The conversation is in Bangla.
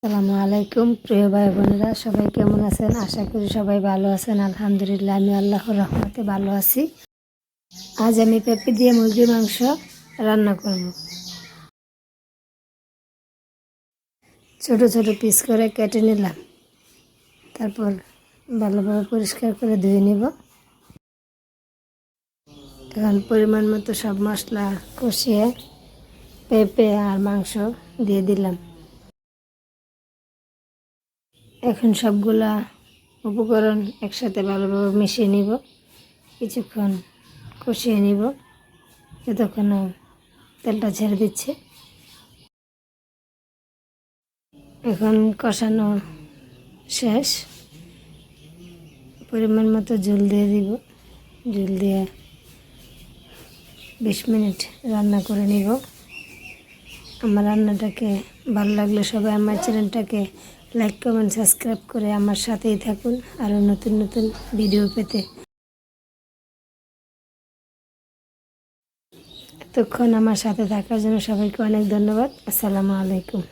আসসালামু আলাইকুম প্রিয় ভাই বোনেরা, সবাই কেমন আছেন? আশা করি সবাই ভালো আছেন। আলহামদুলিল্লাহ, আমি আল্লাহর রহমতে ভালো আছি। আজ আমি পেঁপে দিয়ে মুরগির মাংস রান্না করব। ছোট ছোট পিস করে কেটে নিলাম, তারপর ভালোভাবে পরিষ্কার করে ধুয়ে নিব। এখন পরিমাণ মতো সব মশলা কষিয়ে পেঁপে আর মাংস দিয়ে দিলাম। এখন সবগুলা উপকরণ একসাথে ভালোভাবে মিশিয়ে নিব, কিছুক্ষণ কষিয়ে নিব যতক্ষণ তেলটা ছেড়ে দিচ্ছে। এখন কষানো শেষ, পরিমাণ মতো ঝোল দিয়ে দিব। ঝোল দিয়ে 20 মিনিট রান্না করে নিব। আমার রান্নাটাকে ভালো লাগলে সবাই আমার চ্যানেলটাকে লাইক কমেন্ট সাবস্ক্রাইব করে আমার সাথেই থাকুন আরও নতুন নতুন ভিডিও পেতে। এতক্ষণ আমার সাথে থাকার জন্য সবাইকে অনেক ধন্যবাদ। আসসালামু আলাইকুম।